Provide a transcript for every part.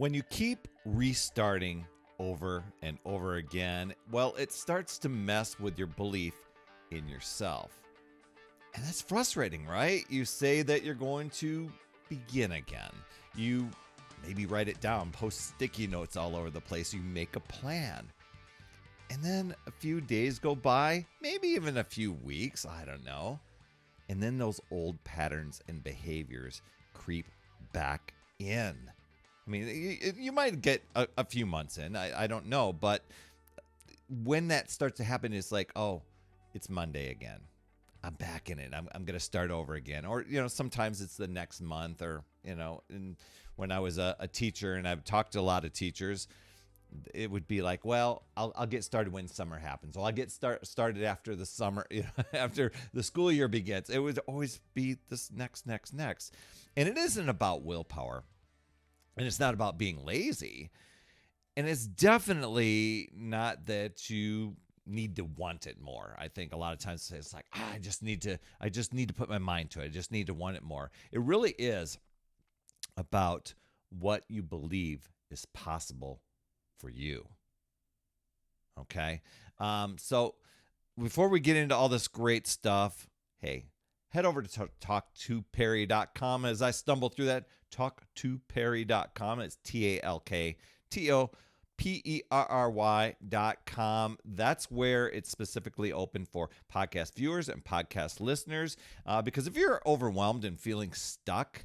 When you keep restarting over and over again, well, it starts to mess with your belief in yourself. And that's frustrating, right? You say that you're going to begin again. You maybe write it down, post sticky notes all over the place. You make a plan. And then a few days go by, maybe even a few weeks, I don't know. And then those old patterns and behaviors creep back in. I mean, you might get a few months in, I don't know. But when that starts to happen, it's like, oh, it's Monday again. I'm back in it. I'm going to start over again. Or, sometimes it's the next month or, and when I was a teacher and I've talked to a lot of teachers, it would be like, well, I'll get started when summer happens. Well, I'll get started after the summer, after the school year begins. It would always be this next. And it isn't about willpower. And it's not about being lazy. And it's definitely not that you need to want it more. I think a lot of times it's like, I just need to put my mind to it. I just need to want it more. It really is about what you believe is possible for you. Okay. So before we get into all this great stuff, hey, head over to talktoperry.com. As I stumble through that, talktoperry.com. It's TalkToperry.com. That's where it's specifically open for podcast viewers and podcast listeners. Because if you're overwhelmed and feeling stuck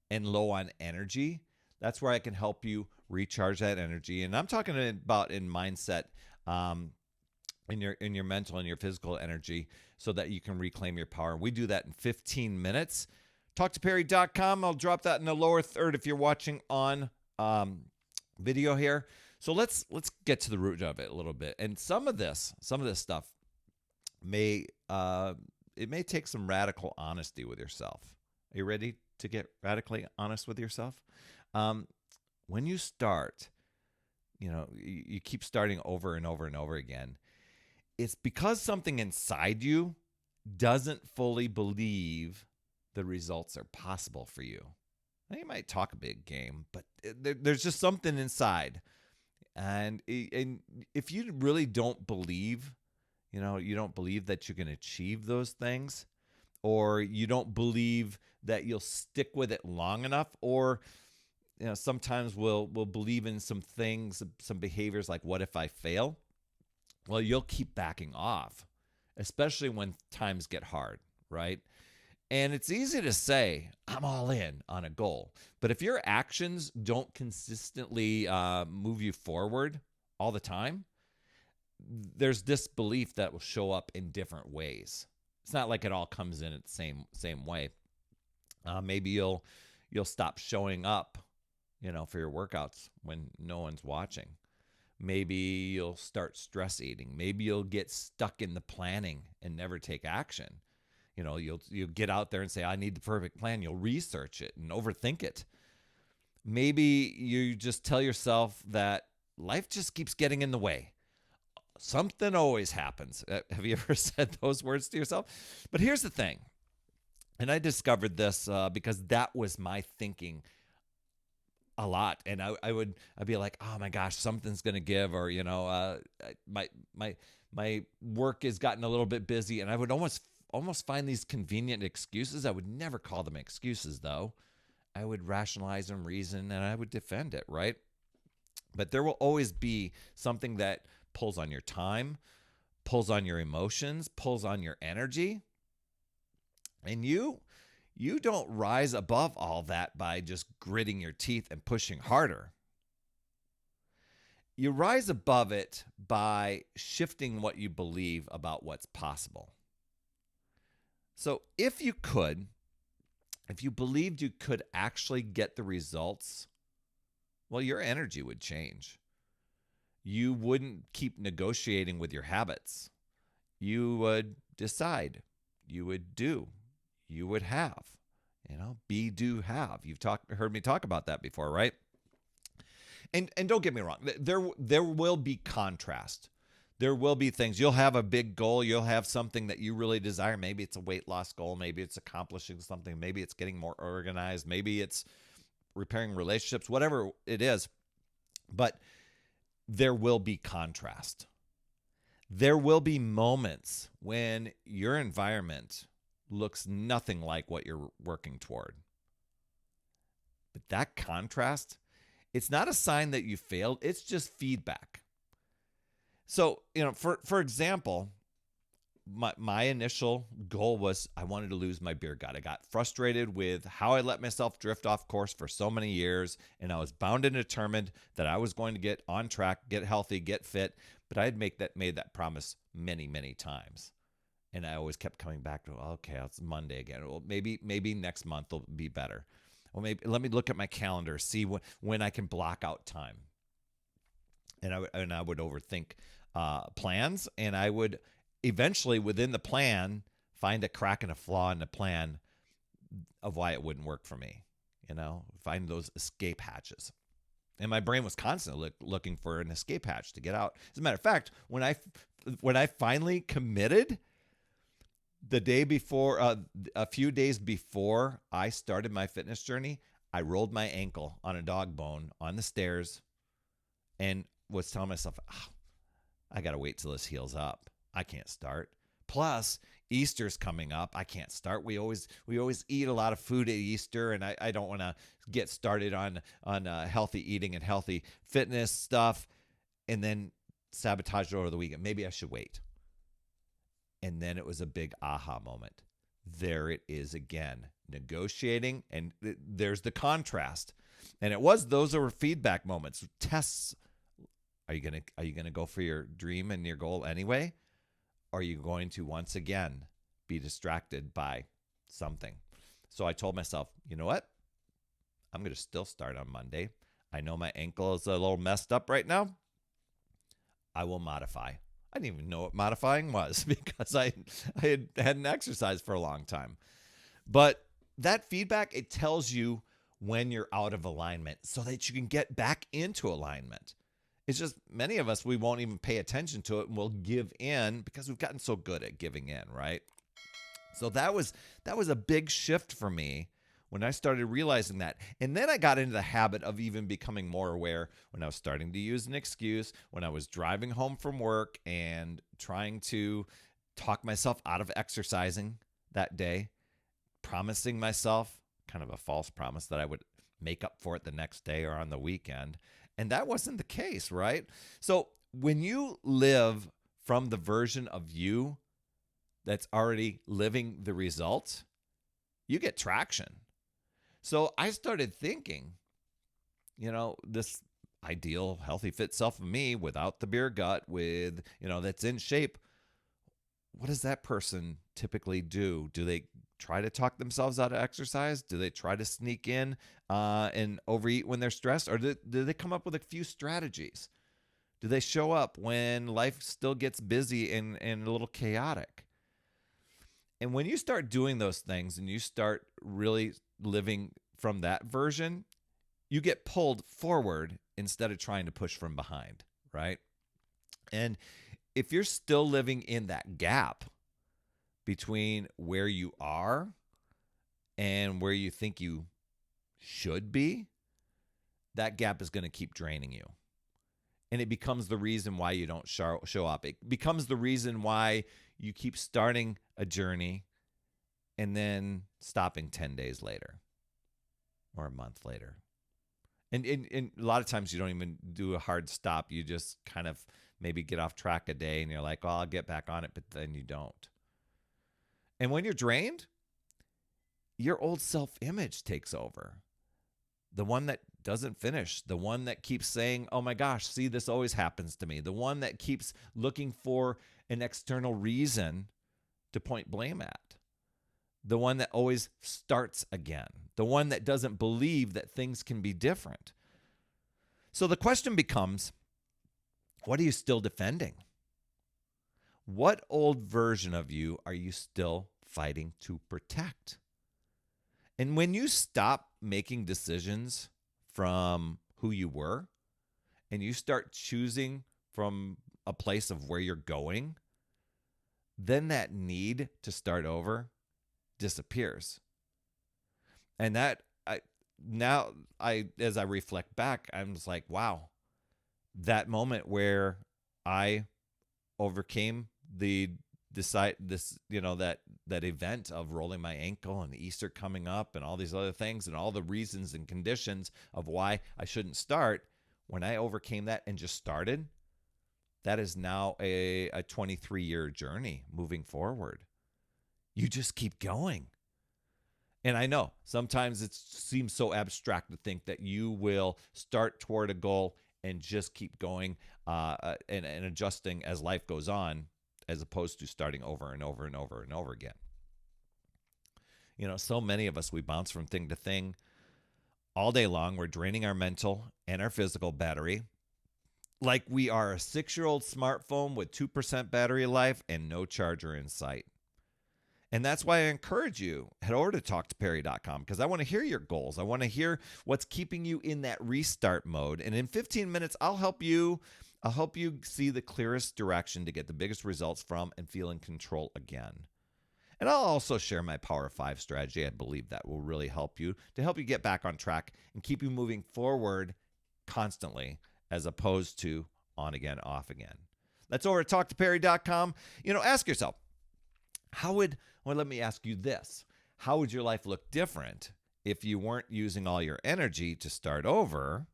and low on energy, that's where I can help you recharge that energy. And I'm talking about in mindset, in your mental and your physical energy, so that you can reclaim your power. We do that in 15 minutes. TalkToPerry.com. I'll drop that in the lower third if you're watching on video here. So let's get to the root of it a little bit. And some of this stuff may take some radical honesty with yourself. Are you ready to get radically honest with yourself? When you start, you keep starting over and over and over again. It's because something inside you doesn't fully believe the results are possible for you. Now, you might talk a big game, but there's just something inside. And if you really don't believe, you don't believe that you're going to achieve those things, or you don't believe that you'll stick with it long enough, or sometimes we'll believe in some things, some behaviors like, what if I fail? Well, you'll keep backing off, especially when times get hard, right? And it's easy to say, I'm all in on a goal. But if your actions don't consistently move you forward all the time, there's disbelief that will show up in different ways. It's not like it all comes in at the same way. Maybe you'll stop showing up, for your workouts when no one's watching. Maybe you'll start stress eating. Maybe you'll get stuck in the planning and never take action. You'll get out there and say, I need the perfect plan. You'll research it and overthink it. Maybe you just tell yourself that life just keeps getting in the way. Something always happens. Have you ever said those words to yourself? But here's the thing. And I discovered this because that was my thinking a lot. And I'd be like, oh my gosh, something's going to give, or, my work has gotten a little bit busy, and I would almost find these convenient excuses. I would never call them excuses, though. I would rationalize and reason, and I would defend it, right? But there will always be something that pulls on your time, pulls on your emotions, pulls on your energy. And you don't rise above all that by just gritting your teeth and pushing harder. You rise above it by shifting what you believe about what's possible. So if you believed you could actually get the results, well, your energy would change. You wouldn't keep negotiating with your habits. You would decide. You would do. You would have. Be, do, have. You've heard me talk about that before, right? And don't get me wrong. There will be contrast. There will be things. You'll have a big goal. You'll have something that you really desire. Maybe it's a weight loss goal. Maybe it's accomplishing something. Maybe it's getting more organized. Maybe it's repairing relationships, whatever it is. But there will be contrast. There will be moments when your environment looks nothing like what you're working toward. But that contrast, it's not a sign that you failed, it's just feedback. So, for example, my initial goal was I wanted to lose my beer gut. I got frustrated with how I let myself drift off course for so many years, and I was bound and determined that I was going to get on track, get healthy, get fit. But I had made that promise many, many times, and I always kept coming back to, okay, it's Monday again. Well, maybe next month will be better. Well, maybe let me look at my calendar, see when I can block out time. And I would overthink plans, and I would eventually within the plan find a crack and a flaw in the plan of why it wouldn't work for me, find those escape hatches. And my brain was constantly looking for an escape hatch to get out. As a matter of fact, when I finally committed the day before, a few days before I started my fitness journey, I rolled my ankle on a dog bone on the stairs and was telling myself, I got to wait till this heals up. I can't start. Plus, Easter's coming up. I can't start. We always eat a lot of food at Easter, and I don't want to get started on healthy eating and healthy fitness stuff and then sabotage it over the weekend. Maybe I should wait. And then it was a big aha moment. There it is again, negotiating, and there's the contrast. And those were feedback moments, tests. Are you gonna go for your dream and your goal anyway? Or are you going to once again be distracted by something? So I told myself, you know what? I'm going to still start on Monday. I know my ankle is a little messed up right now. I will modify. I didn't even know what modifying was because I hadn't exercised for a long time. But that feedback, it tells you when you're out of alignment so that you can get back into alignment. It's just many of us, we won't even pay attention to it and we'll give in because we've gotten so good at giving in, right? So that was a big shift for me when I started realizing that. And then I got into the habit of even becoming more aware when I was starting to use an excuse, when I was driving home from work and trying to talk myself out of exercising that day, promising myself kind of a false promise that I would make up for it the next day or on the weekend. And that wasn't the case, right? So when you live from the version of you that's already living the results, you get traction. So I started thinking, this ideal healthy fit self of me without the beer gut, with, that's in shape. What does that person typically do? Do they try to talk themselves out of exercise? Do they try to sneak in and overeat when they're stressed? Or do they come up with a few strategies? Do they show up when life still gets busy and a little chaotic? And when you start doing those things and you start really living from that version, you get pulled forward instead of trying to push from behind, right? And if you're still living in that gap between where you are and where you think you should be, that gap is going to keep draining you. And it becomes the reason why you don't show up. It becomes the reason why you keep starting a journey and then stopping 10 days later or a month later. And a lot of times you don't even do a hard stop. You just kind of maybe get off track a day and you're like, oh, I'll get back on it, but then you don't. And when you're drained, your old self-image takes over. The one that doesn't finish, the one that keeps saying, oh my gosh, see, this always happens to me. The one that keeps looking for an external reason to point blame at. The one that always starts again. The one that doesn't believe that things can be different. So the question becomes, what are you still defending? What old version of you are you still fighting to protect? And when you stop making decisions from who you were and you start choosing from a place of where you're going, then that need to start over disappears. And as I reflect back, I'm just like, wow, that moment where I overcame that event of rolling my ankle and Easter coming up and all these other things and all the reasons and conditions of why I shouldn't start. When I overcame that and just started, that is now a 23-year journey moving forward. You just keep going. And I know sometimes it seems so abstract to think that you will start toward a goal and just keep going and adjusting as life goes on, as opposed to starting over and over and over and over again. So many of us, we bounce from thing to thing all day long. We're draining our mental and our physical battery like we are a 6-year-old smartphone with 2% battery life and no charger in sight. And that's why I encourage you, head over to talktoperry.com, because I want to hear your goals. I want to hear what's keeping you in that restart mode. And in 15 minutes, I'll help you see the clearest direction to get the biggest results from and feel in control again. And I'll also share my Power 5 strategy. I believe that will really help you get back on track and keep you moving forward constantly, as opposed to on again, off again. That's over at talktoperry.com. Ask yourself, let me ask you this. How would your life look different if you weren't using all your energy to start over,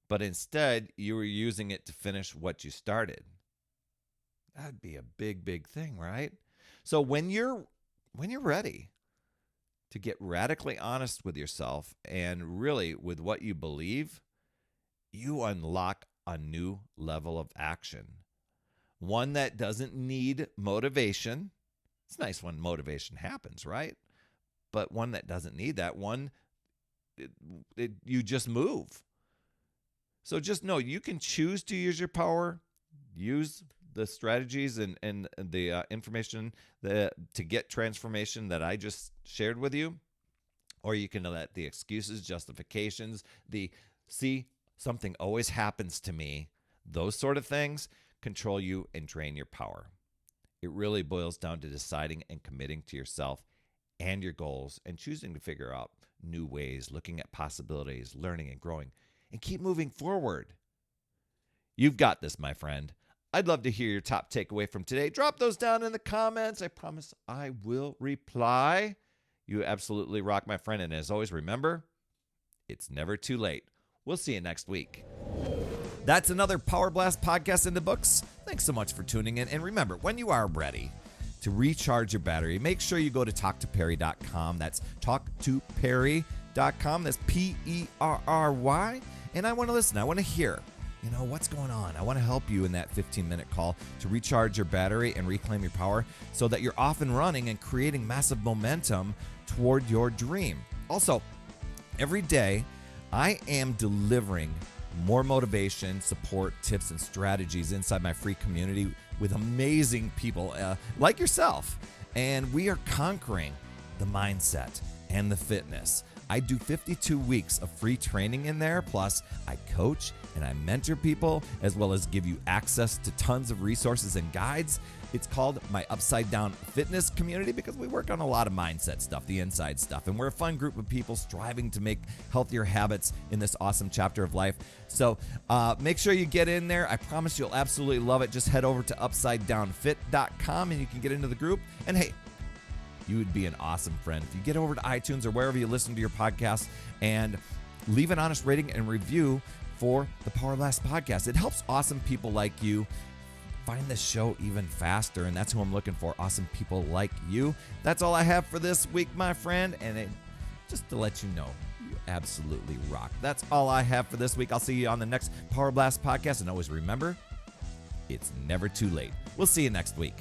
but instead you were using it to finish what you started? That'd be a big, big thing, right? So when you're ready to get radically honest with yourself and really with what you believe, you unlock a new level of action. One that doesn't need motivation. It's nice when motivation happens, right? But one that doesn't need that, you just move. So just know you can choose to use your power, use the strategies and the information to get transformation that I just shared with you, or you can let the excuses, justifications, something always happens to me, those sort of things control you and drain your power. It really boils down to deciding and committing to yourself and your goals and choosing to figure out new ways, looking at possibilities, learning and growing, and keep moving forward. You've got this, my friend. I'd love to hear your top takeaway from today. Drop those down in the comments. I promise I will reply. You absolutely rock, my friend. And as always, remember, it's never too late. We'll see you next week. That's another Power Blast podcast in the books. Thanks so much for tuning in. And remember, when you are ready to recharge your battery, make sure you go to talktoperry.com. That's talktoperry.com. That's Perry. And I want to listen. I want to hear, what's going on. I want to help you in that 15-minute call to recharge your battery and reclaim your power so that you're off and running and creating massive momentum toward your dream. Also, every day, I am delivering more motivation, support, tips, and strategies inside my free community with amazing people like yourself. And we are conquering the mindset and the fitness. I do 52 weeks of free training in there. Plus, I coach and I mentor people, as well as give you access to tons of resources and guides. It's called my Upside Down Fitness Community because we work on a lot of mindset stuff, the inside stuff. And we're a fun group of people striving to make healthier habits in this awesome chapter of life. So make sure you get in there. I promise you'll absolutely love it. Just head over to upsidedownfit.com and you can get into the group. And hey, you would be an awesome friend if you get over to iTunes or wherever you listen to your podcast and leave an honest rating and review for the Power Blast podcast. It helps awesome people like you find the show even faster, and that's who I'm looking for, awesome people like you. That's all I have for this week, my friend, and just to let you know, you absolutely rock. That's all I have for this week. I'll see you on the next Power Blast podcast, and always remember, it's never too late. We'll see you next week.